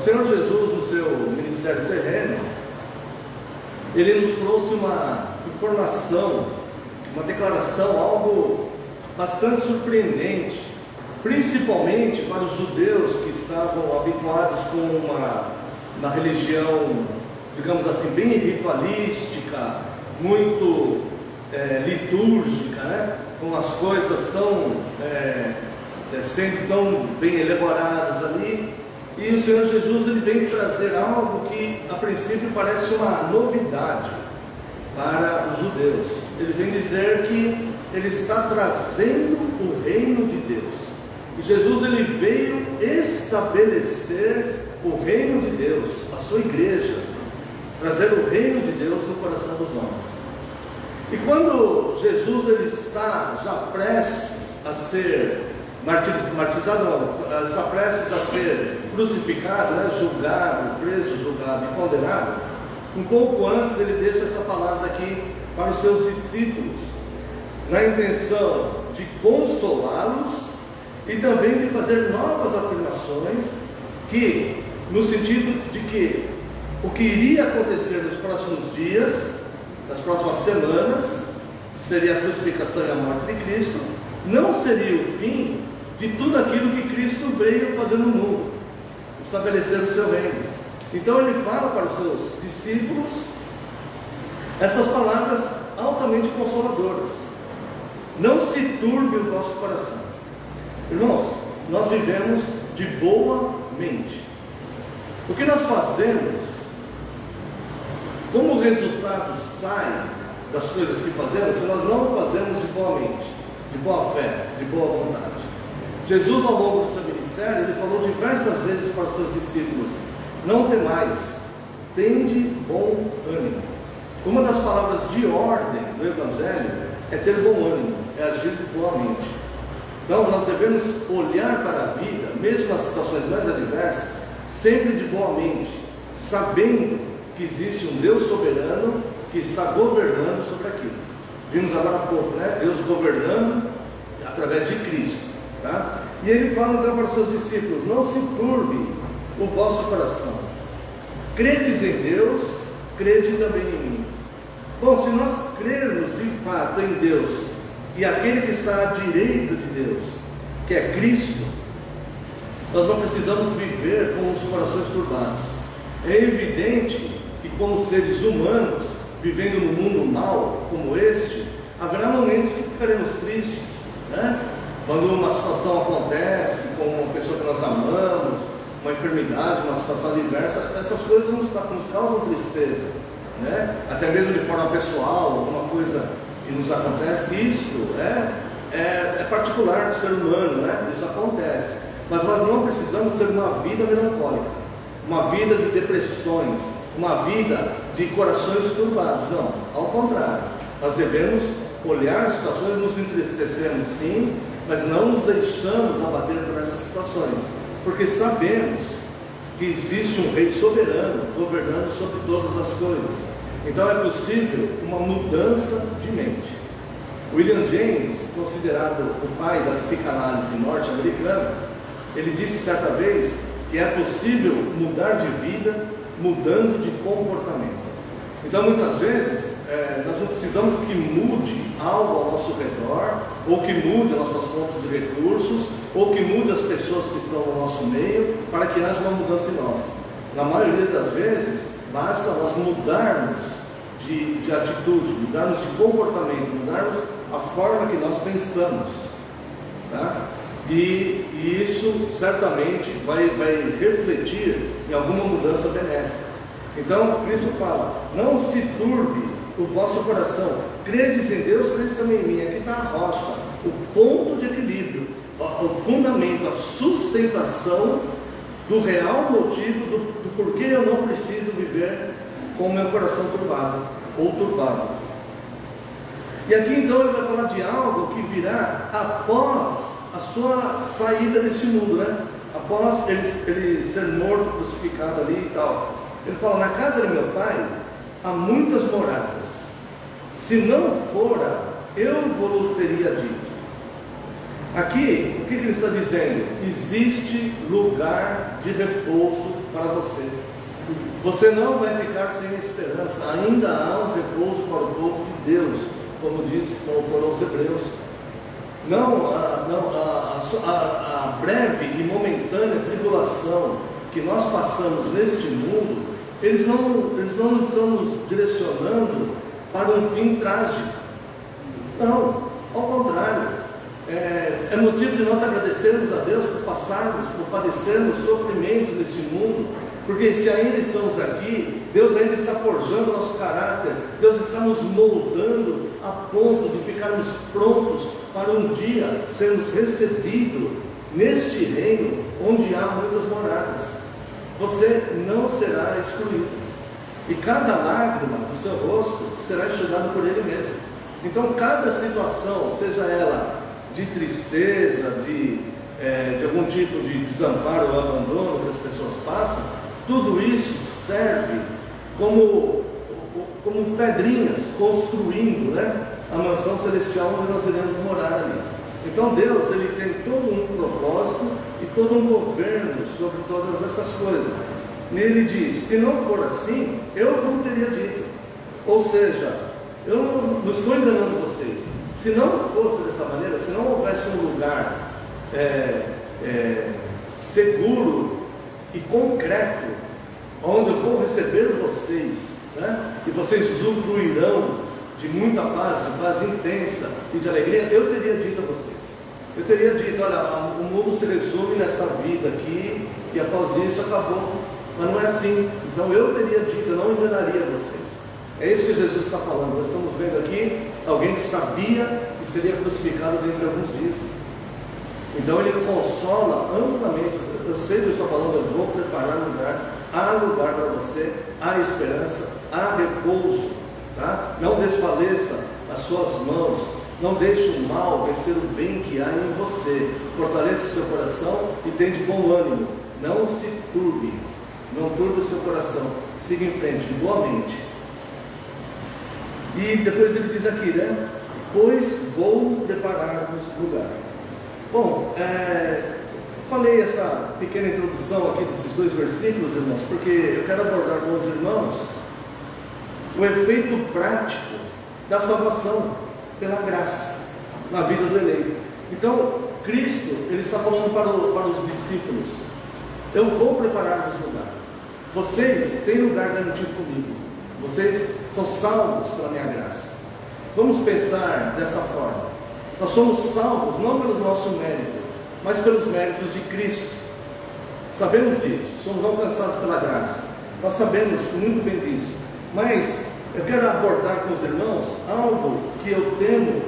O Senhor Jesus, no seu ministério terreno, Ele nos trouxe uma informação, uma declaração, algo bastante surpreendente, principalmente para os judeus que estavam habituados com uma religião, digamos assim, bem ritualística, muito litúrgica, né? Com as coisas tão sendo tão bem elaboradas ali. E o Senhor Jesus, ele vem trazer algo que a princípio parece uma novidade para os judeus. Ele vem dizer que ele está trazendo o reino de Deus. E Jesus, ele veio estabelecer o reino de Deus, a sua igreja, trazer o reino de Deus no coração dos homens. E quando Jesus, ele está já prestes a ser martirizado, não, está prestes a ser crucificado, né, julgado, preso, julgado e condenado, um pouco antes ele deixa essa palavra aqui para os seus discípulos, na intenção de consolá-los e também de fazer novas afirmações, que, no sentido de que o que iria acontecer nos próximos dias, nas próximas semanas, seria a crucificação e a morte de Cristo, não seria o fim de tudo aquilo que Cristo veio fazer no mundo, estabelecer o seu reino. Então ele fala para os seus discípulos essas palavras altamente consoladoras: não se turbe o vosso coração. Irmãos, nós vivemos de boa mente. O que nós fazemos, como o resultado sai das coisas que fazemos, se nós não fazemos de boa mente, de boa fé, de boa vontade. Jesus, ao longo do seu ministério, ele falou diversas vezes para os seus discípulos: não temais, tende bom ânimo. Uma das palavras de ordem do Evangelho é ter bom ânimo, é agir de boa mente. Então nós devemos olhar para a vida, mesmo nas situações mais adversas, sempre de boa mente, sabendo que existe um Deus soberano que está governando sobre aquilo. Vimos agora há pouco, né? Deus governando através de Cristo, tá? E ele fala então para os seus discípulos: não se turbe o vosso coração, credes em Deus, crede também em mim. Bom, se nós crermos de fato em Deus e aquele que está à direita de Deus, que é Cristo, nós não precisamos viver com os corações turbados. É evidente que, como seres humanos, vivendo num mundo mau como este, haverá momentos que ficaremos tristes, né? Quando uma situação acontece com uma pessoa que nós amamos, uma enfermidade, uma situação adversa, essas coisas nos causam tristeza, né? Até mesmo de forma pessoal, alguma coisa que nos acontece, isso é particular do ser humano, né? Isso acontece, mas nós não precisamos ter uma vida melancólica, uma vida de depressões, uma vida de corações turbados. Não, ao contrário, nós devemos olhar as situações, nos entristecemos sim, mas não nos deixamos abater por essas situações, porque sabemos que existe um rei soberano governando sobre todas as coisas. Então é possível uma mudança de mente. William James, considerado o pai da psicanálise norte-americana, ele disse certa vez que é possível mudar de vida mudando de comportamento. Então muitas vezes nós não precisamos que mude algo ao nosso redor, ou que mude as nossas fontes de recursos, ou que mude as pessoas que estão no nosso meio, para que haja uma mudança em nós. Na maioria das vezes, basta nós mudarmos de atitude, mudarmos de comportamento, mudarmos a forma que nós pensamos, tá? E isso certamente vai refletir em alguma mudança benéfica. Então Cristo fala: não se turbe o vosso coração, credes em Deus, credes também em mim. Aqui está a rocha, o ponto de equilíbrio, o fundamento, a sustentação do real motivo do porquê eu não preciso viver com o meu coração turbado ou turbado. E aqui então ele vai falar de algo que virá após a sua saída desse mundo, né? Após ele ser morto, crucificado ali e tal. Ele fala: na casa de meu pai há muitas moradas, se não fora, eu vos teria dito. Aqui, o que ele está dizendo? Existe lugar de repouso para você. Você não vai ficar sem esperança. Ainda há um repouso para o povo de Deus, como diz o autor aos Hebreus. A breve e momentânea tribulação que nós passamos neste mundo, eles não estão nos direcionando para um fim trágico. Não, ao contrário. É motivo de nós agradecermos a Deus por passarmos, por padecermos sofrimentos neste mundo, porque se ainda estamos aqui, Deus ainda está forjando o nosso caráter, Deus está nos moldando a ponto de ficarmos prontos para um dia sermos recebidos neste reino onde há muitas moradas. Você não será excluído, e cada lágrima do seu rosto será enxugada por Ele mesmo. Então cada situação, seja ela de tristeza, de algum tipo de desamparo ou abandono que as pessoas passam, tudo isso serve como pedrinhas construindo, a mansão celestial onde nós iremos morar ali. Então Deus, Ele tem todo um propósito e todo um governo sobre todas essas coisas. E Ele diz: se não for assim, eu não teria dito. Ou seja, eu não estou enganando vocês. Se não fosse dessa maneira, se não houvesse um lugar seguro e concreto, onde eu vou receber vocês, e vocês usufruirão de muita paz, de paz intensa e de alegria, eu teria dito a vocês. Eu teria dito: olha, o mundo se resume nesta vida aqui, e após isso acabou. Mas não é assim. Então eu teria dito, eu não enganaria vocês. É isso que Jesus está falando. Nós estamos vendo aqui alguém que sabia que seria crucificado dentro de alguns dias. Então Ele consola amplamente. Eu sei do que eu estou falando, eu vou preparar um lugar. Há lugar para você, há esperança, há repouso. Tá? Não desfaleça as suas mãos. Não deixe o mal vencer o bem que há em você. Fortaleça o seu coração e tenha de bom ânimo. Não se turbe. Não turbe o seu coração. Siga em frente, de boa mente. E depois ele diz aqui, pois vou preparar-vos lugar. Bom, falei essa pequena introdução aqui desses dois versículos, irmãos, porque eu quero abordar com os irmãos o efeito prático da salvação pela graça na vida do eleito. Então, Cristo, Ele está falando para os discípulos: eu vou preparar-vos lugar. Vocês têm lugar garantido comigo. Vocês são salvos pela minha graça. Vamos pensar dessa forma. Nós somos salvos não pelo nosso mérito, mas pelos méritos de Cristo. Sabemos disso, somos alcançados pela graça. Nós sabemos muito bem disso. Mas eu quero abordar com os irmãos algo que eu temo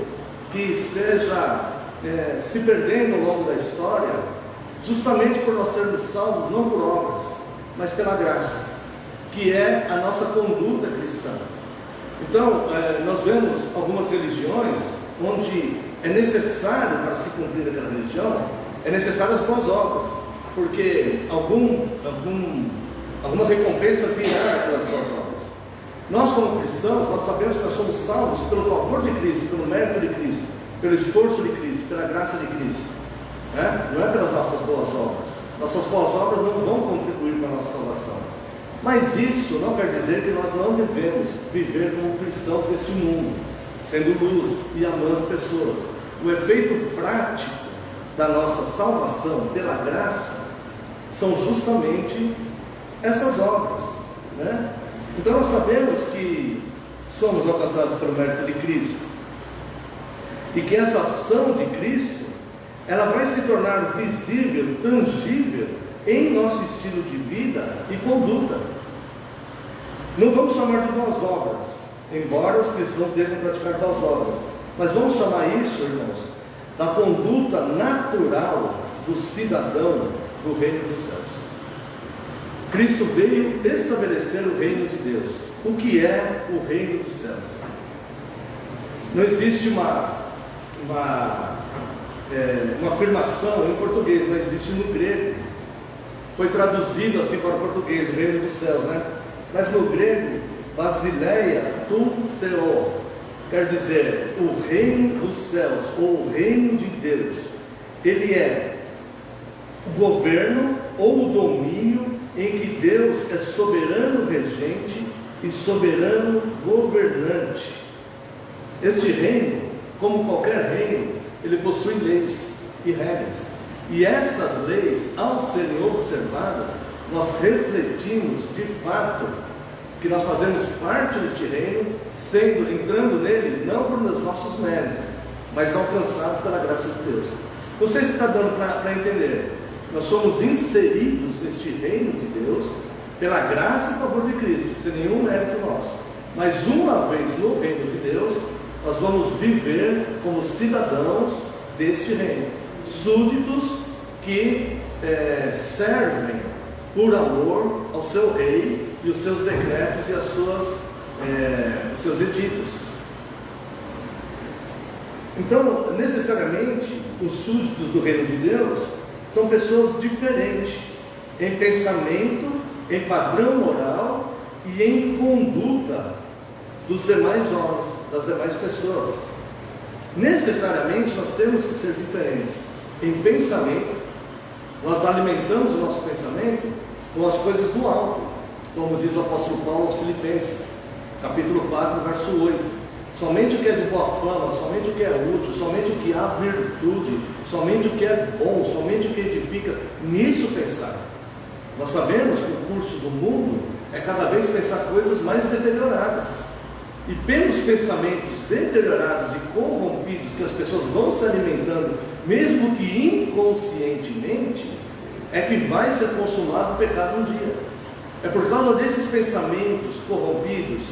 que esteja se perdendo ao longo da história, justamente por nós sermos salvos não por obras, mas pela graça, que é a nossa conduta cristã. Então, nós vemos algumas religiões onde é necessário, para se cumprir aquela religião, é necessário as boas obras, porque alguma recompensa virá pelas boas obras. Nós, como cristãos, nós sabemos que nós somos salvos pelo favor de Cristo, pelo mérito de Cristo, pelo esforço de Cristo, pela graça de Cristo, não é pelas nossas boas obras. Nossas boas obras não vão contribuir para a nossa salvação. Mas isso não quer dizer que nós não devemos viver como cristãos neste mundo, sendo luz e amando pessoas. O efeito prático da nossa salvação pela graça são justamente essas obras, Então nós sabemos que somos alcançados pelo mérito de Cristo, e que essa ação de Cristo, ela vai se tornar visível, tangível em nosso estilo de vida e conduta. Não vamos chamar de boas obras, embora os cristãos devem praticar boas obras, mas vamos chamar isso, irmãos, da conduta natural do cidadão do reino dos céus. Cristo veio estabelecer o reino de Deus. O que é o reino dos céus? Não existe uma afirmação em português, mas existe no grego. Foi traduzido assim para o português, o reino dos céus, Mas no grego, basileia tu theo, quer dizer o reino dos céus, ou o reino de Deus. ele é o governo ou o domínio em que Deus é soberano regente e soberano governante. Este reino, como qualquer reino, ele possui leis e regras. E essas leis, ao serem observadas, nós refletimos de fato que nós fazemos parte deste reino, entrando nele não por nossos méritos, mas alcançados pela graça de Deus. Não sei se está dando para entender. Nós somos inseridos neste reino de Deus pela graça e favor de Cristo, sem nenhum mérito nosso. Mas uma vez no reino de Deus, nós vamos viver como cidadãos deste reino, súditos que servem por amor ao seu rei e os seus decretos e os seus editos. Então, necessariamente, os súditos do reino de Deus são pessoas diferentes em pensamento, em padrão moral e em conduta dos demais homens, das demais pessoas. Necessariamente nós temos que ser diferentes em pensamento. Nós alimentamos o nosso pensamento com as coisas do alto, como diz o apóstolo Paulo aos Filipenses, capítulo 4, verso 8. Somente o que é de boa fama, somente o que é útil, somente o que há virtude, somente o que é bom, somente o que edifica, nisso pensar. Nós sabemos que o curso do mundo é cada vez pensar coisas mais deterioradas. E pelos pensamentos deteriorados e corrompidos que as pessoas vão se alimentando, mesmo que inconscientemente, é que vai ser consumado o pecado um dia. É por causa desses pensamentos corrompidos,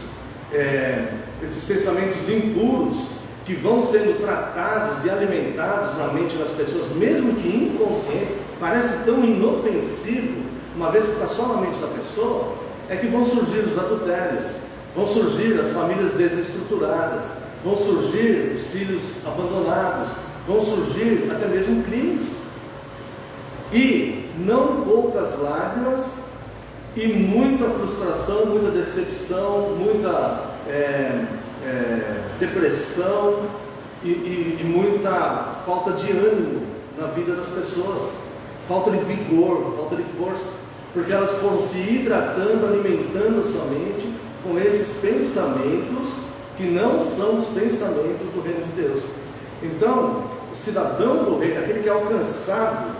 esses pensamentos impuros, que vão sendo tratados e alimentados na mente das pessoas, mesmo que inconsciente, parece tão inofensivo, uma vez que está só na mente da pessoa, é que vão surgir os adultérios, vão surgir as famílias desestruturadas, vão surgir os filhos abandonados, vão surgir até mesmo crimes. E não poucas lágrimas e muita frustração, muita decepção, muita depressão e muita falta de ânimo na vida das pessoas, falta de vigor, falta de força, porque elas foram se hidratando, alimentando sua mente com esses pensamentos que não são os pensamentos do reino de Deus. Então, o cidadão do reino, aquele que é alcançado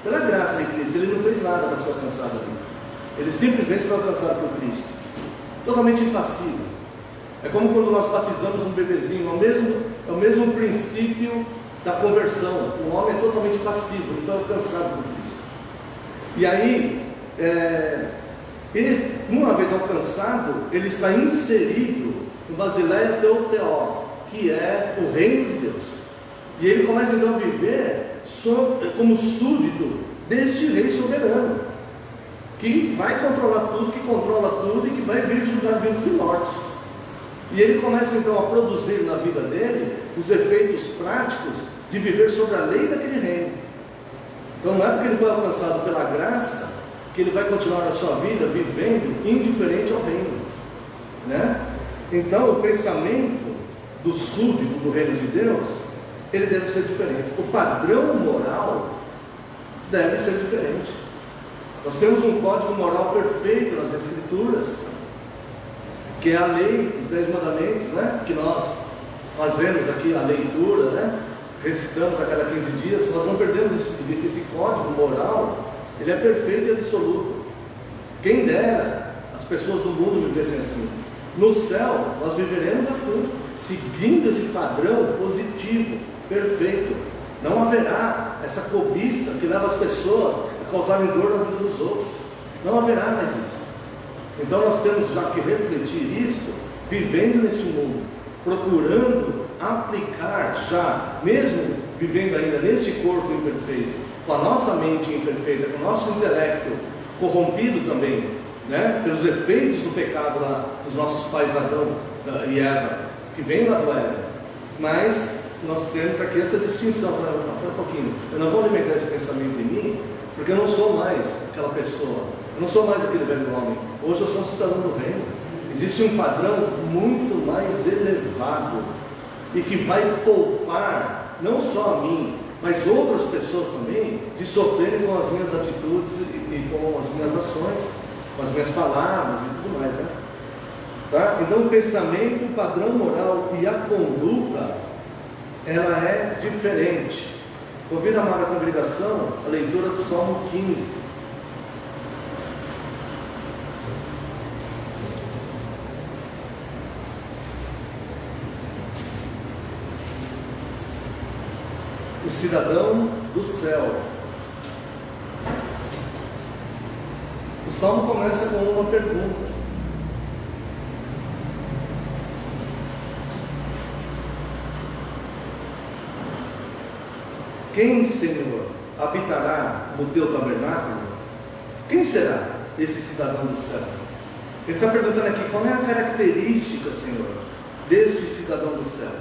pela graça de Cristo, ele não fez nada para ser alcançado ali. Ele simplesmente foi alcançado por Cristo, totalmente impassível. É como quando nós batizamos um bebezinho, é o mesmo princípio da conversão. O homem é totalmente passivo, ele foi alcançado por Cristo. E aí, ele, uma vez alcançado, ele está inserido no Basileia Theoteó, que é o reino de Deus. E ele começa então a viver como súdito deste rei soberano, que vai controlar tudo, que controla tudo e que vai vir julgar vivos e mortos. E ele começa então a produzir na vida dele os efeitos práticos de viver sobre a lei daquele reino. Então não é porque ele foi alcançado pela graça que ele vai continuar a sua vida vivendo indiferente ao reino, né? Então o pensamento do súdito do reino de Deus, ele deve ser diferente. O padrão moral deve ser diferente. Nós temos um código moral perfeito nas Escrituras, que é a lei, os 10 mandamentos, né? Que nós fazemos aqui a leitura, né? Recitamos a cada 15 dias. Nós não perdemos esse código moral, ele é perfeito e absoluto. Quem dera as pessoas do mundo vivessem assim. No céu nós viveremos assim, seguindo esse padrão positivo, perfeito. Não haverá essa cobiça que leva as pessoas a causarem dor na vida dos outros. Não haverá mais isso. Então nós temos já que refletir isso, vivendo nesse mundo, procurando aplicar já, mesmo vivendo ainda neste corpo imperfeito, com a nossa mente imperfeita, com o nosso intelecto corrompido também, né, pelos efeitos do pecado lá dos nossos pais Adão e Eva, que vem lá do Éden. Mas nós temos aqui essa distinção, para um pouquinho. Eu não vou alimentar esse pensamento em mim, porque eu não sou mais aquela pessoa. Eu não sou mais aquele velho homem. Hoje eu sou um cidadão do reino. Existe um padrão muito mais elevado e que vai poupar não só a mim, mas outras pessoas também de sofrerem com as minhas atitudes e com as minhas ações, com as minhas palavras e tudo mais, né? Tá? Então o pensamento, o padrão moral e a conduta, ela é diferente. Convido a amada congregação a leitura do Salmo 15. O cidadão do céu. O Salmo começa com uma pergunta. Quem, Senhor, habitará no teu tabernáculo? Quem será esse cidadão do céu? Ele está perguntando aqui, qual é a característica, Senhor, deste cidadão do céu?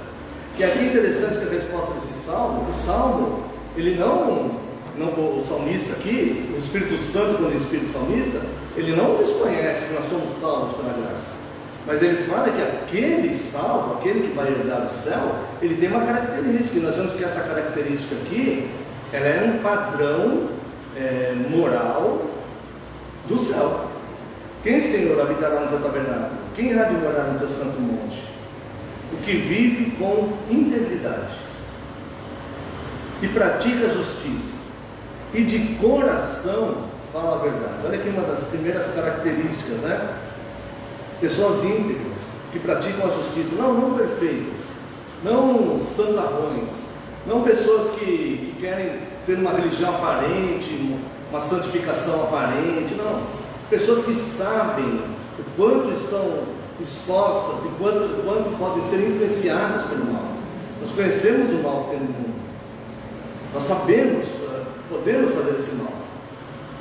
Que aqui é interessante que a resposta desse salmo, o salmo, ele não o salmista aqui, o Espírito Santo, quando é o Espírito salmista, ele não desconhece que nós somos salvos pela graça. Mas ele fala que aquele salvo, aquele que vai herdar o céu, ele tem uma característica, e nós vemos que essa característica aqui, ela é um padrão moral do céu. Quem, Senhor, habitará no teu tabernáculo? Quem irá de morar no teu santo monte? O que vive com integridade e pratica a justiça, e de coração fala a verdade. Olha aqui uma das primeiras características, né? Pessoas íntegras, que praticam a justiça, não perfeitas, não santarrões, não pessoas que querem ter uma religião aparente, uma santificação aparente, não. Pessoas que sabem o quanto estão expostas e quanto podem ser influenciadas pelo mal. Nós conhecemos o mal que tem no mundo, nós sabemos, podemos fazer esse mal,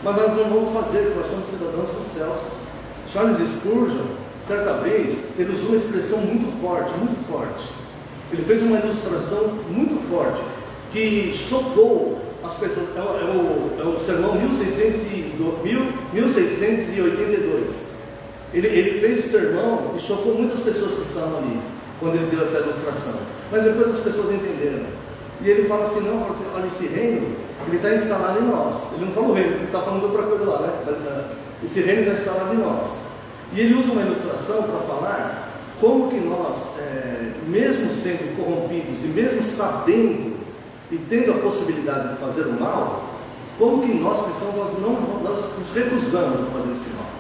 mas nós não vamos fazer, porque nós somos cidadãos dos céus. Charles Spurgeon, certa vez, ele usou uma expressão muito forte. Ele fez uma ilustração muito forte, que chocou as pessoas. É o sermão 1682. Ele fez o sermão e chocou muitas pessoas que estavam ali, quando ele deu essa ilustração. Mas depois as pessoas entenderam. E ele fala assim, olha, esse reino, ele está instalado em nós. Ele não fala o reino, ele está falando outra coisa lá, né? Esse reino está instalado em nós. E ele usa uma ilustração para falar como que nós, mesmo sendo corrompidos e mesmo sabendo e tendo a possibilidade de fazer o mal, como que nós cristãos, nós nos recusamos a fazer esse mal.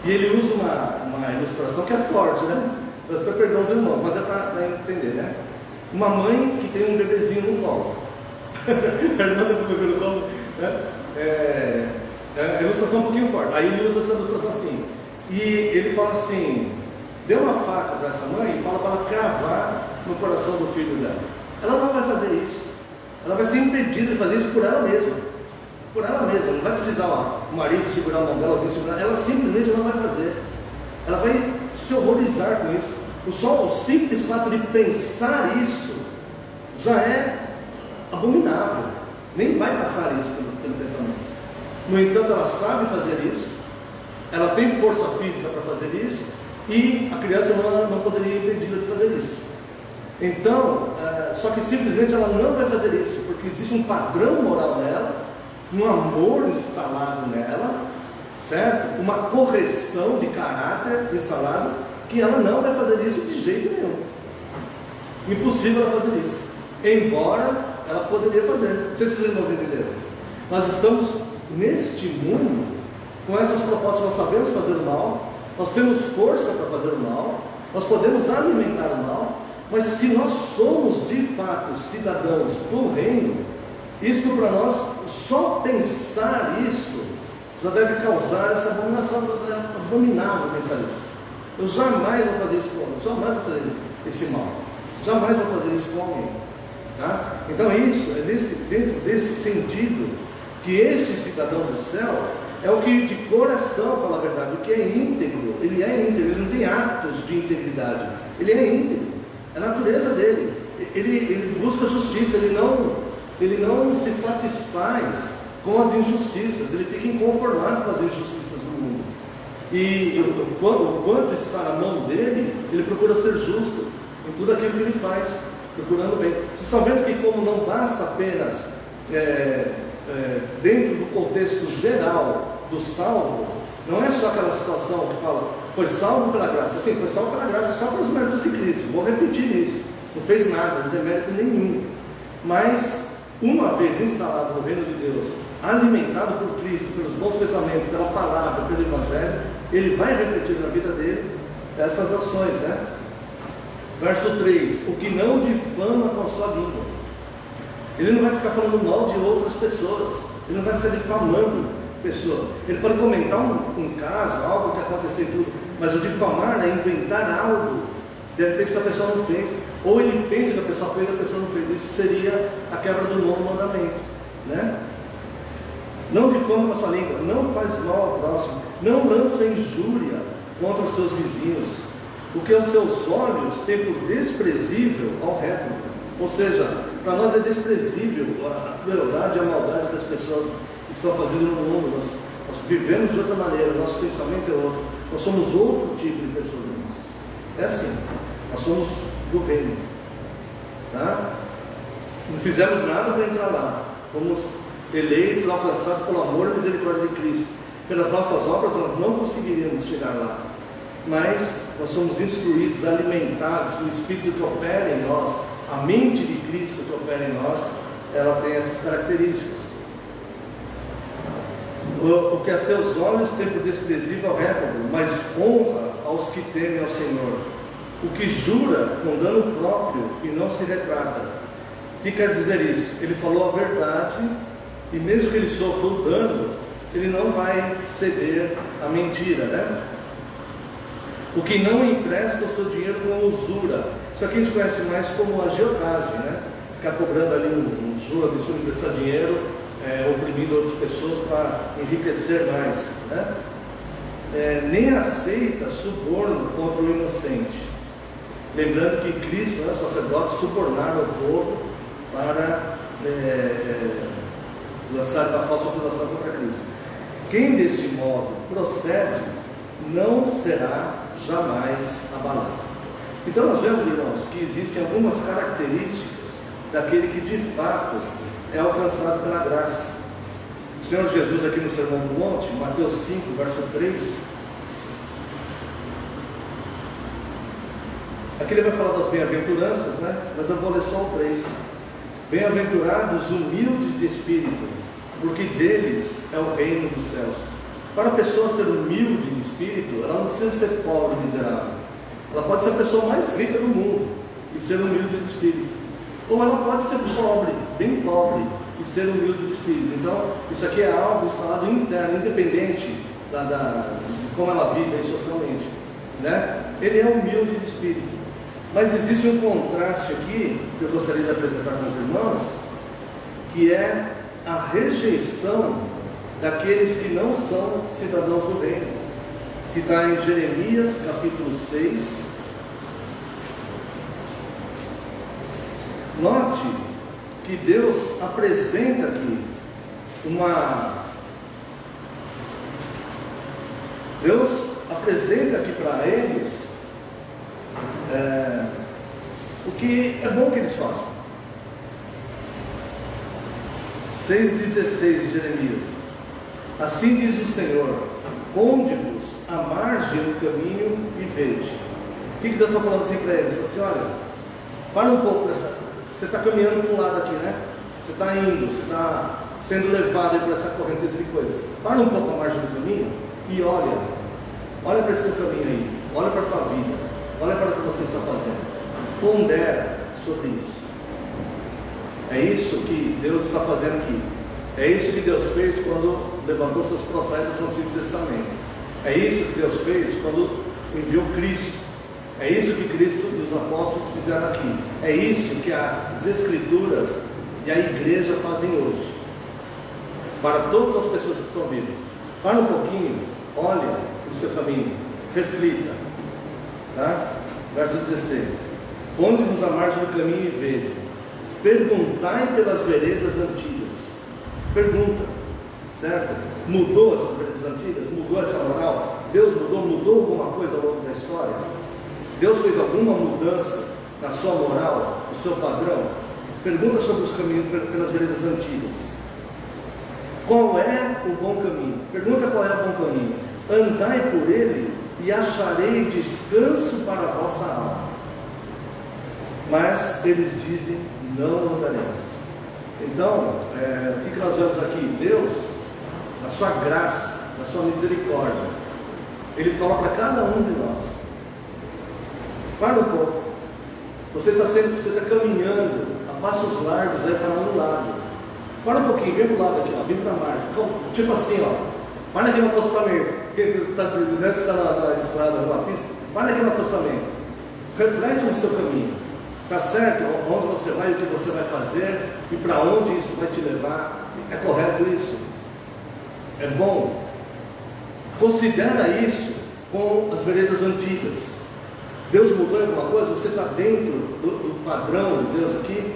E ele usa uma ilustração que é forte, né? Nós até perdoamos os irmãos, mas é para entender, né? Uma mãe que tem um bebezinho no colo. Fernanda com o bebê no colo, né? É a ilustração um pouquinho forte. Aí ele usa essa ilustração assim. E ele fala assim, dê uma faca para essa mãe e fala para ela cravar no coração do filho dela. Ela não vai fazer isso. Ela vai ser impedida de fazer isso por ela mesma. Por ela mesma. Não vai precisar o marido segurar a mão dela, alguém segurar. Ela simplesmente não vai fazer. Ela vai se horrorizar com isso. O simples fato de pensar isso já é abominável. Nem vai passar isso pelo pensamento. No entanto, ela sabe fazer isso. Ela tem força física para fazer isso, e a criança não poderia impedi-la de fazer isso. Então, só que simplesmente ela não vai fazer isso, porque existe um padrão moral nela, um amor instalado nela, certo? Uma correção de caráter instalado, que ela não vai fazer isso de jeito nenhum. Impossível ela fazer isso, embora ela poderia fazer. Não sei se os irmãos entenderam. Nós estamos neste mundo com essas propostas. Nós sabemos fazer o mal, nós temos força para fazer o mal, nós podemos alimentar o mal, mas se nós somos de fato cidadãos do reino, isso para nós, só pensar isso já deve causar essa abominação. É abominável pensar isso. Eu jamais vou fazer isso com alguém, jamais vou fazer esse mal, jamais vou fazer isso com alguém, tá? Então isso é dentro desse sentido que este cidadão do céu é o que de coração fala a verdade, o que é íntegro. Ele é íntegro, ele não tem atos de integridade, ele é íntegro, é a natureza dele. Ele busca justiça, ele não se satisfaz com as injustiças, ele fica inconformado com as injustiças do mundo. E o quanto está na mão dele, ele procura ser justo em tudo aquilo que ele faz, procurando bem. Vocês estão vendo que como não basta apenas dentro do contexto geral do salvo, não é só aquela situação que fala, foi salvo pela graça. Sim, foi salvo pela graça só pelos méritos de Cristo. Vou repetir isso. Não fez nada, não tem mérito nenhum. Mas, uma vez instalado no reino de Deus, alimentado por Cristo, pelos bons pensamentos, pela palavra, pelo Evangelho, ele vai refletir na vida dele essas ações, né? Verso 3: o que não difama com a sua língua. Ele não vai ficar falando mal de outras pessoas, ele não vai ficar difamando pessoas. Ele pode comentar um caso, algo que aconteceu e tudo, mas o difamar é inventar algo, de repente, que a pessoa não fez, ou ele pensa que a pessoa fez e a pessoa não fez. Isso seria a quebra do novo mandamento, né? Não difama com a sua língua, não faz mal ao próximo, não lança injúria contra os seus vizinhos, o que aos seus olhos tem por desprezível ao réprobo. Ou seja, para nós é desprezível a crueldade e a maldade das pessoas que estão fazendo no mundo. Nós vivemos de outra maneira, nosso pensamento é outro, nós somos outro tipo de pessoas. É assim, nós somos do reino, tá? Não fizemos nada para entrar lá, fomos eleitos, alcançados pelo amor e misericórdia de Cristo. Pelas nossas obras nós não conseguiríamos chegar lá, mas nós somos instruídos, alimentados, o Espírito que opera em nós, a mente de Cristo que opera em nós, ela tem essas características. O que a seus olhos tem por desprezível ao réprobo, mas honra aos que temem ao Senhor. O que jura com dano próprio e não se retrata. O que quer dizer isso? Ele falou a verdade, e mesmo que ele sofra o dano, ele não vai ceder à mentira, né? O que não empresta o seu dinheiro com usura. Isso aqui a gente conhece mais como agiotagem, né? Ficar cobrando ali um juro absurdo, emprestar dinheiro, oprimindo outras pessoas para enriquecer mais, né? Nem aceita suborno contra o inocente. Lembrando que Cristo, né, sacerdote, subornaram o povo para lançar a falsa acusação contra Cristo. Quem deste modo procede não será jamais abalado. Então nós vemos, irmãos, que existem algumas características daquele que de fato é alcançado pela graça. O Senhor Jesus aqui no Sermão do Monte, Mateus 5, verso 3, aqui ele vai falar das bem-aventuranças, né? Mas eu vou ler só o 3. Bem-aventurados humildes de espírito, porque deles é o reino dos céus. Para a pessoa ser humilde de espírito, ela não precisa ser pobre e miserável. Ela pode ser a pessoa mais rica do mundo e ser humilde de espírito. Ou ela pode ser pobre, bem pobre, e ser humilde de espírito. Então, isso aqui é algo instalado interno, independente de como ela vive aí socialmente, né? Ele é humilde de espírito. Mas existe um contraste aqui, que eu gostaria de apresentar com os irmãos, que é a rejeição daqueles que não são cidadãos do reino, que está em Jeremias capítulo 6. Note que Deus apresenta aqui Deus apresenta aqui para eles o que é bom que eles façam. 6,16 de Jeremias. Assim diz o Senhor: ponde-vos à margem do caminho e vede. O que Deus está falando assim para eles? Ele falou assim: olha, para um pouco, você está caminhando para um lado aqui, né? Você está indo, você está sendo levado por essa correnteza de coisas. Para um pouco à margem do caminho e olha para esse teu caminho aí, olha para a tua vida, olha para o que você está fazendo, pondera sobre isso. É isso que Deus está fazendo aqui. É isso que Deus fez quando levantou seus profetas no Antigo Testamento. É isso que Deus fez quando enviou Cristo. É isso que Cristo e os apóstolos fizeram aqui. É isso que as Escrituras e a igreja fazem hoje, para todas as pessoas que estão vivas. Para um pouquinho, olha para o seu caminho, reflita, tá? Verso 16: ponde-vos à margem do caminho e vede, perguntai pelas veredas antigas. Pergunta, certo? Mudou essas veredas antigas? Mudou essa moral? Deus mudou alguma coisa ao longo da história? Deus fez alguma mudança na sua moral, no seu padrão? Pergunta sobre os caminhos pelas veredas antigas. Qual é o bom caminho? Pergunta qual é o bom caminho. Andai por ele e acharei descanso para a vossa alma. Mas eles dizem, não andaremos. Então, o que nós vemos aqui? Deus, na sua graça, na sua misericórdia, Ele fala para cada um de nós: para um pouco. Você está caminhando a passos largos aí para um lado. Para um pouquinho, vem para o lado aqui, ó, vem para a margem. Tipo assim, ó, para aqui no acostamento. Quem está na estrada, numa pista, para aqui no acostamento. Reflete no seu caminho. Está certo? Onde você vai, o que você vai fazer e para onde isso vai te levar. É correto isso? É bom? Considera isso com as veredas antigas. Deus mudou alguma coisa? Você está dentro do padrão de Deus aqui?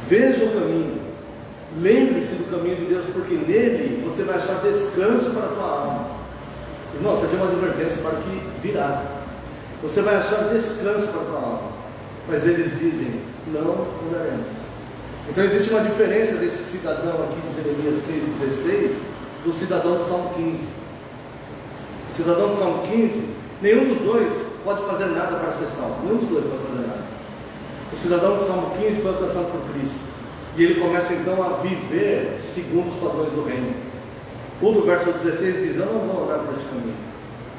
Veja o caminho. Lembre-se do caminho de Deus, porque nele você vai achar descanso para a tua alma. Irmão, você tem uma advertência para o que virá. Você vai achar descanso para a tua alma. Mas eles dizem, não andaremos. Então existe uma diferença desse cidadão aqui de Jeremias 6,16 do cidadão do Salmo 15. O cidadão do Salmo 15, nenhum dos dois pode fazer nada para ser salvo. Nenhum dos dois pode fazer nada. O cidadão do Salmo 15 foi alcançado por Cristo. E ele começa então a viver segundo os padrões do reino. O do verso 16 diz, eu não vou andar por esse caminho.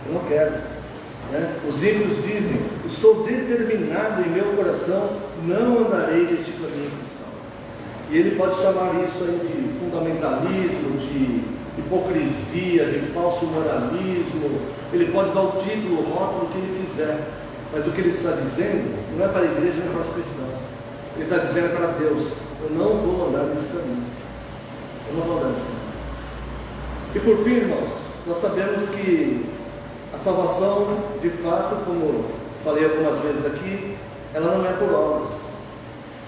Eu não quero. Os ímpios dizem, estou determinado em meu coração, não andarei neste caminho cristão. E ele pode chamar isso aí de fundamentalismo, de hipocrisia, de falso moralismo. Ele pode dar o título, o rótulo que ele quiser. Mas o que ele está dizendo não é para a igreja, não é para os cristãos. Ele está dizendo para Deus, eu não vou andar nesse caminho. Eu não vou andar nesse caminho. E por fim, irmãos, nós sabemos que a salvação, de fato, como falei algumas vezes aqui, ela não é por obras.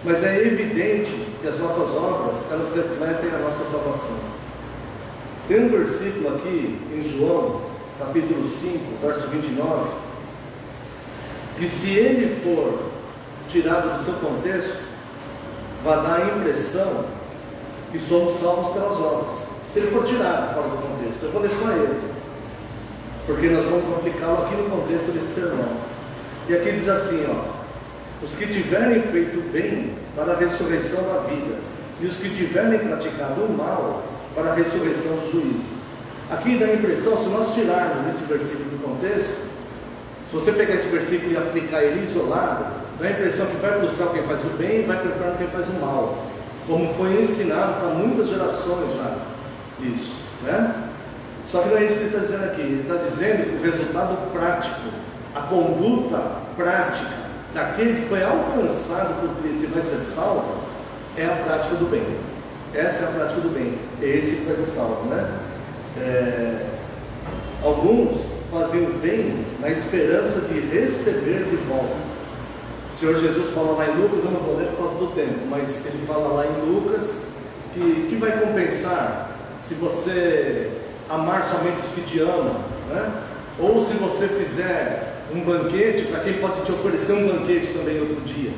Mas é evidente que as nossas obras, elas refletem a nossa salvação. Tem um versículo aqui em João, capítulo 5, verso 29, que se ele for tirado do seu contexto, vai dar a impressão que somos salvos pelas obras. Se ele for tirado fora do contexto, eu vou deixar ele, porque nós vamos aplicá-lo aqui no contexto desse sermão. E aqui diz assim, ó: os que tiverem feito bem para a ressurreição da vida, e os que tiverem praticado o mal para a ressurreição do juízo. Aqui dá a impressão, se nós tirarmos esse versículo do contexto, se você pegar esse versículo e aplicar ele isolado, dá a impressão que vai para o céu quem faz o bem e vai para o inferno quem faz o mal, como foi ensinado para muitas gerações já, isso, né? Só que não é isso que ele está dizendo aqui. Ele está dizendo que o resultado prático, a conduta prática daquele que foi alcançado por Cristo e vai ser salvo, é a prática do bem. Essa é a prática do bem, é esse que vai ser salvo, né? Alguns fazem o bem na esperança de receber de volta. O Senhor Jesus fala lá em Lucas, eu não vou ler por causa do tempo, mas ele fala lá em Lucas que vai compensar se você amar somente os que te amam, né? Ou se você fizer um banquete para quem pode te oferecer um banquete também outro dia,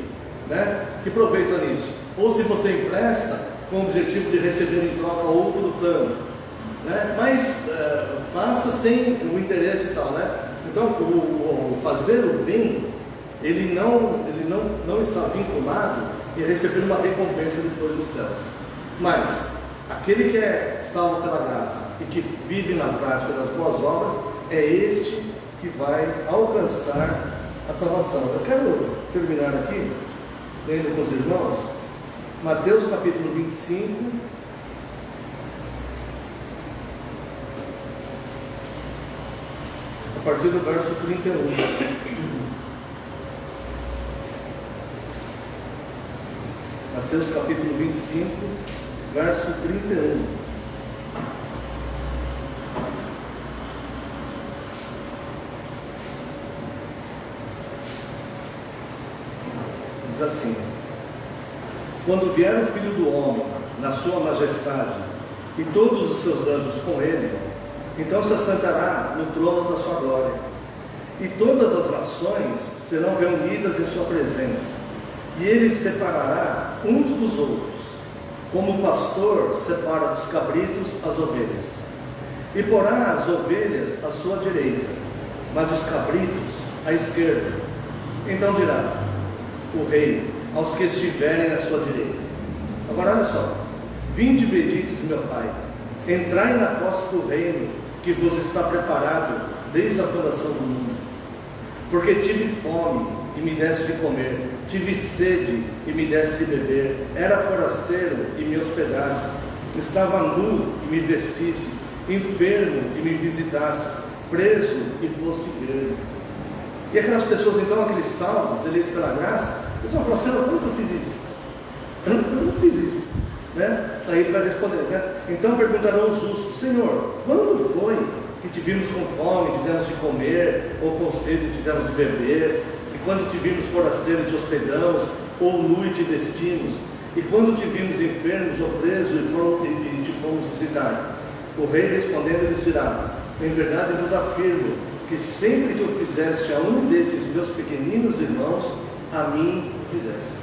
né? Que proveito nisso? Ou se você empresta com o objetivo de receber em troca outro tanto, né? Mas faça sem o interesse e tal, né? Então o fazer o bem, ele não está vinculado em receber uma recompensa depois dos céus. Mas aquele que é salvo pela graça e que vive na prática das boas obras, é este que vai alcançar a salvação. Eu quero terminar aqui, lendo com os irmãos, Mateus capítulo 25, a partir do verso 31. Mateus capítulo 25, verso 31. Diz assim: quando vier o Filho do Homem na sua majestade e todos os seus anjos com ele, então se assentará no trono da sua glória, e todas as nações serão reunidas em sua presença, e ele separará uns dos outros, como o pastor separa dos cabritos as ovelhas. E porá as ovelhas à sua direita, mas os cabritos à esquerda. Então dirá o rei aos que estiverem à sua direita: agora olha só, vinde benditos de meu Pai, entrai na posse do reino que vos está preparado desde a fundação do mundo. Porque tive fome e me deste de comer, tive sede e me deste de beber, era forasteiro e me hospedastes, estava nu e me vestistes, enfermo e me visitastes, preso e foste ver. E aquelas pessoas, então, aqueles salvos, eleitos pela graça, eles vão falar: Senhor, quando eu fiz isso? Eu não fiz isso, né? Aí ele vai responder, né? Então perguntarão os justos: Senhor, quando foi que te vimos com fome, te demos de comer, ou com sede, te demos de beber? E quando te vimos forasteiro, te hospedamos, ou nu e te vestimos? E quando te vimos enfermos ou presos e te fomos visitar? O rei respondendo lhes dirá: em verdade vos afirmo que sempre que o fizeste a um desses meus pequeninos irmãos, a mim o fizeste.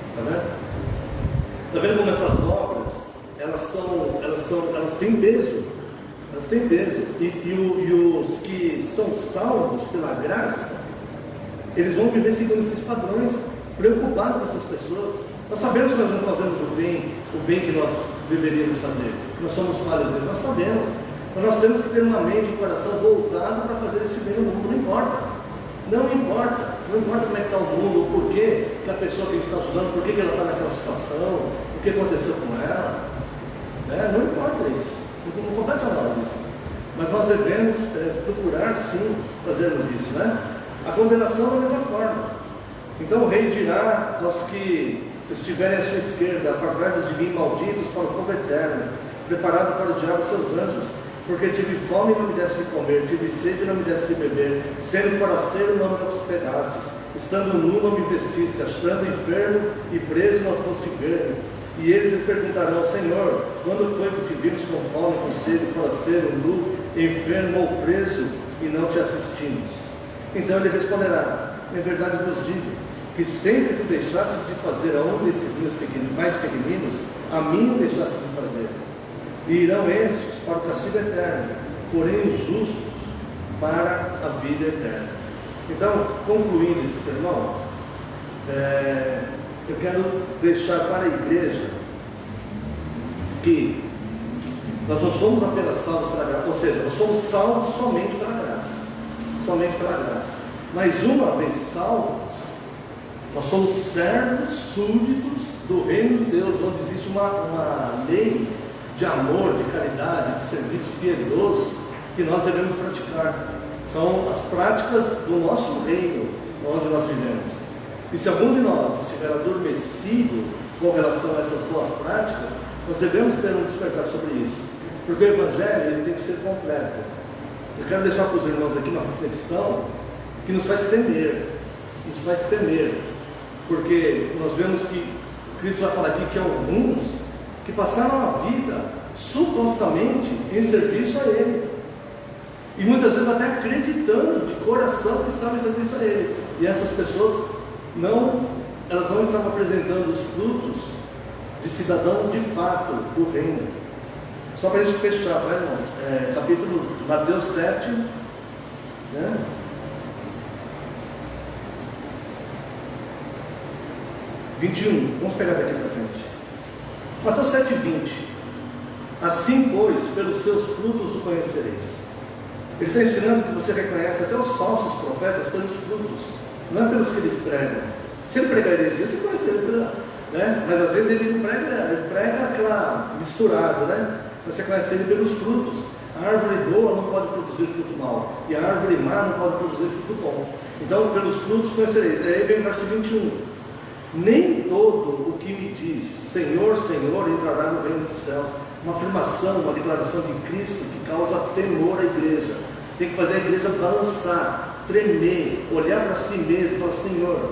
Está vendo? Está vendo como essas obras, elas têm peso. Elas têm peso. E os que são salvos pela graça, eles vão viver segundo esses padrões, preocupados com essas pessoas. Nós sabemos que nós não fazemos o bem que nós deveríamos fazer. Nós somos falhos deles, nós sabemos. Mas nós temos que ter uma mente e um coração voltado para fazer esse bem no mundo. Não importa. Não importa como é que está o mundo, o porquê que a pessoa que a gente está ajudando, por que ela está naquela situação, o que aconteceu com ela. Não importa isso. Não compete a nós isso. Mas nós devemos procurar sim fazermos isso, né? A condenação é da mesma forma. Então o rei dirá aos que estiverem à sua esquerda: apartai-vos de mim, malditos, para o fogo eterno, preparado para o diabo e seus anjos. Porque tive fome e não me deste de comer, tive sede e não me deste de beber, sendo forasteiro não me hospedastes, estando nu não me vestiste, estando enfermo e preso não foste ver. E eles lhe perguntarão: Senhor, quando foi que te vimos com fome, com sede, forasteiro, nu, enfermo ou preso, e não te assistimos? Então ele responderá: em verdade vos digo, que sempre que deixastes de fazer a um desses meus mais pequeninos, a mim o deixastes de fazer. E irão estes para o castigo eterno, porém os justos para a vida eterna. Então, concluindo esse sermão, eu quero deixar para a igreja que nós não somos apenas salvos pela graça, ou seja, nós somos salvos somente pela graça. Somente pela graça. Mas uma vez salvos, nós somos servos súditos do reino de Deus, onde existe uma lei de amor, de caridade, de serviço piedoso que nós devemos praticar. São as práticas do nosso reino onde nós vivemos. E se algum de nós estiver adormecido com relação a essas boas práticas, nós devemos ter um despertar sobre isso, porque o Evangelho ele tem que ser completo. Eu quero deixar para os irmãos aqui uma reflexão que nos faz temer, porque nós vemos que Cristo vai falar aqui que alguns que passaram a vida supostamente em serviço a Ele, e muitas vezes até acreditando de coração que estavam em serviço a Ele, e essas pessoas elas não estavam apresentando os frutos de cidadão de fato do reino. Só para a gente fechar, né, irmãos? Capítulo Mateus 7, né? Vamos pegar daqui para frente. Mateus 7,20. Assim, pois, pelos seus frutos o conhecereis. Ele está ensinando que você reconhece até os falsos profetas pelos frutos, não é pelos que eles pregam. Se ele pregar heresia, você conhece ele, né? Mas às vezes ele prega aquela misturado, né? Você conhece ele pelos frutos. A árvore boa não pode produzir fruto mau, e a árvore má não pode produzir fruto bom. Então, pelos frutos conhecereis. Aí vem o verso 21. Nem todo o que me diz Senhor, Senhor entrará no reino dos céus. Uma afirmação, uma declaração de Cristo que causa temor à igreja. Tem que fazer a igreja balançar, tremer, olhar para si mesmo e falar: Senhor,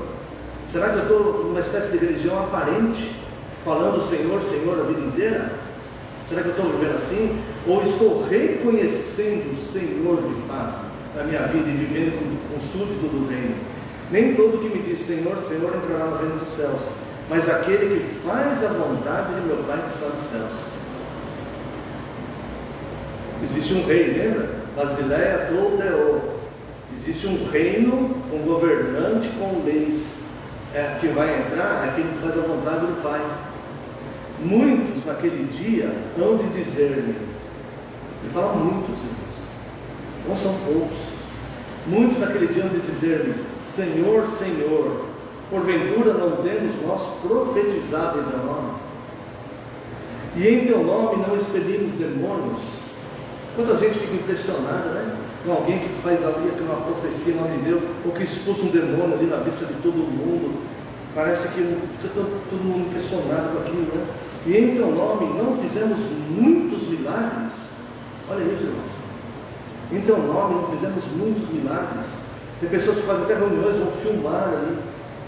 será que eu estou numa espécie de religião aparente, falando Senhor, Senhor a vida inteira? Será que eu estou vivendo assim? Ou estou reconhecendo o Senhor de fato na minha vida e vivendo como súdito do reino? Nem todo que me diz Senhor, Senhor entrará no reino dos céus, mas aquele que faz a vontade de meu Pai que está nos céus. Existe um rei, lembra? Basileia Tolteó. Existe um reino com governante, com leis. Que vai entrar é aquele que faz a vontade do Pai. Muitos naquele dia hão de dizer-me, ele fala muitos, irmãos, não são poucos. Muitos naquele dia hão de dizer-me, Senhor, Senhor, porventura não temos nós profetizado em teu nome? E em teu nome não expelimos demônios? Quanta gente fica impressionada, né? Com alguém que faz ali aquela profecia em nome de Deus, ou que expulsa um demônio ali na vista de todo mundo. Parece que fica todo mundo impressionado com aquilo, né? E em teu nome não fizemos muitos milagres. Olha isso, irmãos. Em teu nome não fizemos muitos milagres. Tem pessoas que fazem até reuniões, vão filmar ali.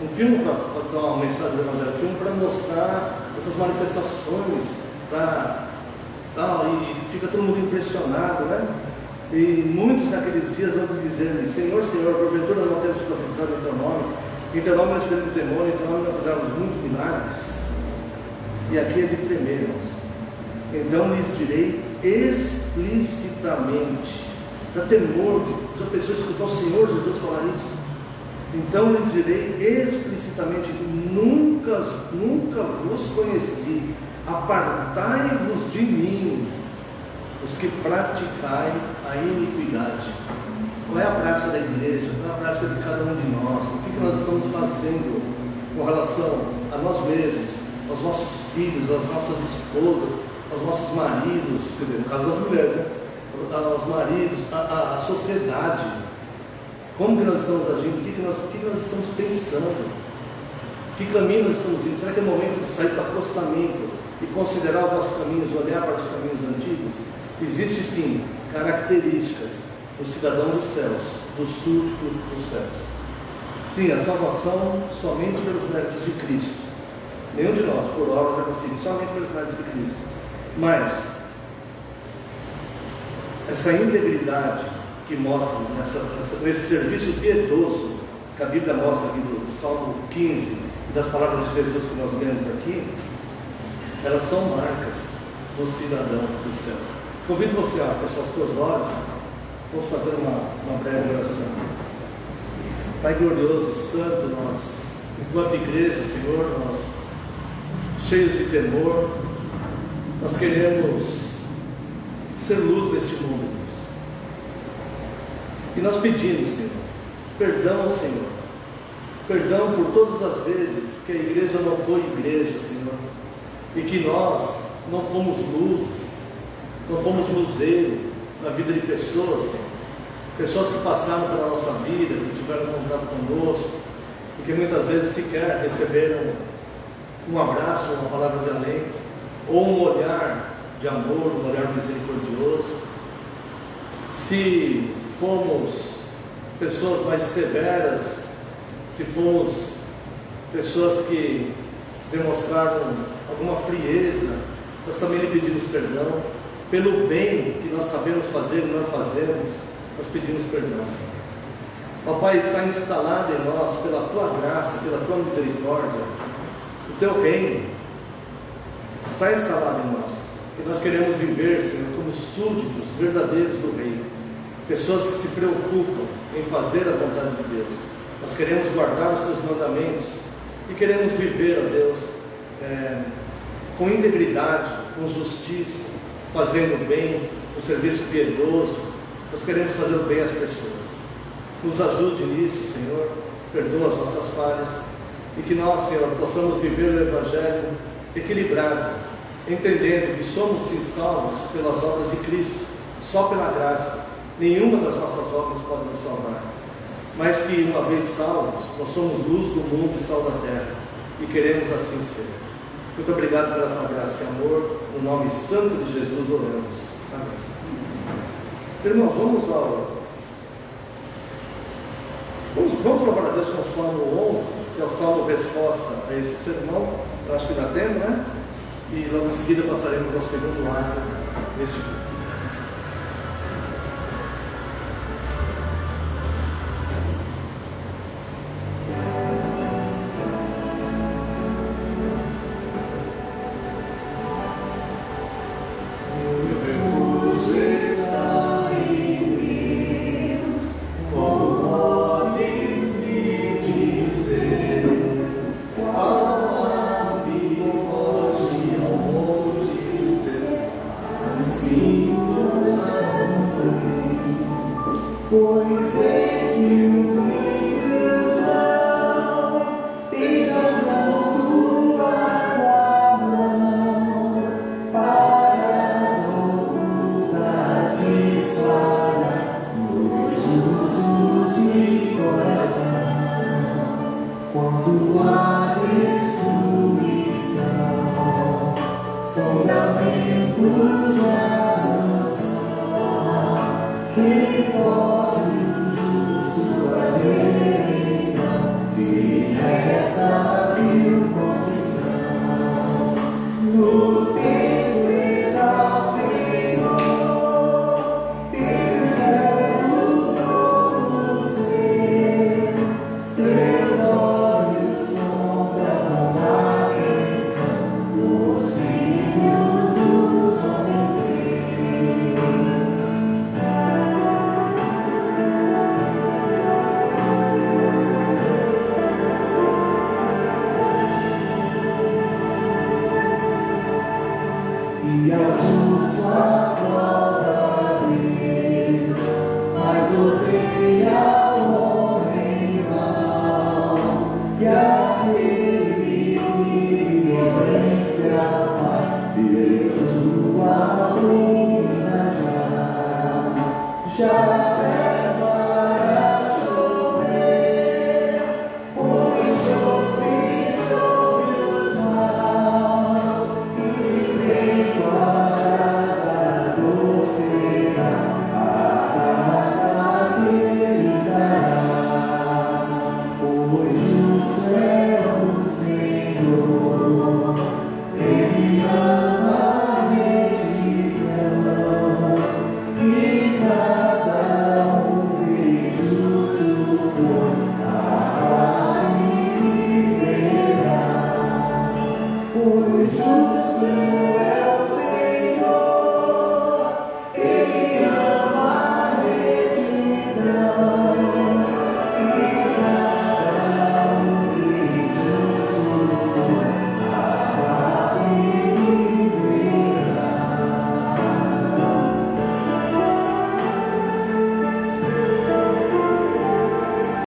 Um filme para dar uma mensagem do Evangelho, um filme para mostrar essas manifestações, e fica todo mundo impressionado, né? E muitos naqueles dias vão dizer-lhe, Senhor, Senhor, porventura não temos profetizado em teu nome, em teu nome nós tivemos demônio, em teu nome nós fizemos muitos milagres. E aqui é de tremer, irmãos. Então lhes direi explicitamente, dá temor de a pessoa escutar o Senhor Jesus falar isso. Então lhes direi explicitamente, nunca vos conheci, apartai-vos de mim, os que praticai a iniquidade. Qual é a prática da igreja? Qual é a prática de cada um de nós? O que nós estamos fazendo com relação a nós mesmos, aos nossos filhos, às nossas esposas, aos nossos maridos, quer dizer, no caso das mulheres, né? Aos maridos, à sociedade? Como que nós estamos agindo? O que nós estamos pensando? Que caminho nós estamos indo? Será que é momento de sair para acostamento e considerar os nossos caminhos, olhar para os caminhos antigos? Existem sim características do cidadão dos céus, do súdito dos céus. Sim, a salvação somente pelos méritos de Cristo. Nenhum de nós, por obras, é possível, somente pelos méritos de Cristo. Mas essa integridade que mostra nesse serviço piedoso que a Bíblia mostra aqui do Salmo 15 e das palavras de Jesus que nós lemos aqui, elas são marcas do cidadão do céu. Convido você a fechar os teus olhos. Vamos fazer uma breve oração. Pai glorioso e santo, nós, enquanto igreja, Senhor, nós, cheios de temor, nós queremos ser luz neste mundo, Deus. E nós pedimos, Senhor, perdão, Senhor, perdão por todas as vezes que a igreja não foi igreja, Senhor, e que nós não fomos luzes, não fomos luzeiro na vida de pessoas, Senhor. Pessoas que passaram pela nossa vida, que tiveram contato conosco, e que muitas vezes sequer receberam um abraço, uma palavra de alento, ou um olhar de amor, um olhar misericordioso. Se fomos pessoas mais severas, se fomos pessoas que demonstraram alguma frieza, nós também lhe pedimos perdão. Pelo bem que nós sabemos fazer e não fazemos, nós pedimos perdão, Senhor. Ó Pai, está instalado em nós, pela Tua graça, pela Tua misericórdia, o Teu reino está instalado em nós. E nós queremos viver, Senhor, como súditos verdadeiros do Reino, pessoas que se preocupam em fazer a vontade de Deus. Nós queremos guardar os Teus mandamentos e queremos viver, ó Deus, com integridade, com justiça, fazendo o bem, o serviço piedoso. Nós queremos fazer o bem às pessoas. Nos ajude nisso, Senhor. Perdoa as nossas falhas e que nós, Senhor, possamos viver o Evangelho equilibrado, entendendo que somos sim salvos pelas obras de Cristo, só pela graça. Nenhuma das nossas obras pode nos salvar, mas que uma vez salvos, nós somos luz do mundo e sal da terra, e queremos assim ser. Muito obrigado pela Tua graça e amor, no nome santo de Jesus oramos. Amém. Irmãos, vamos louvar a Deus com o Salmo 11, que é o Salmo resposta a esse sermão. Eu acho que dá tempo, né? E logo em seguida passaremos ao segundo ato deste culto. pois este o filho são, beijando a tua mão, para as ondas de suada, nos justos de coração, quando a ressurreição, fundamento já que pode o justo fazer, então, se nessa vil condição, no tempo está o Senhor, e os céus o trono seus olhos sondam a bênção dos filhos dos homens. E ao justo aprova Deus, mas odeia o homem mau, e aquele que violência faz, Deus o abomina já prepara chover, põe chove sobre os maus, e vem claras a doceira, a graça deles dará, pois justo é o Senhor, Ele ama a retidão, e cada de justo for a face verá, pois justo é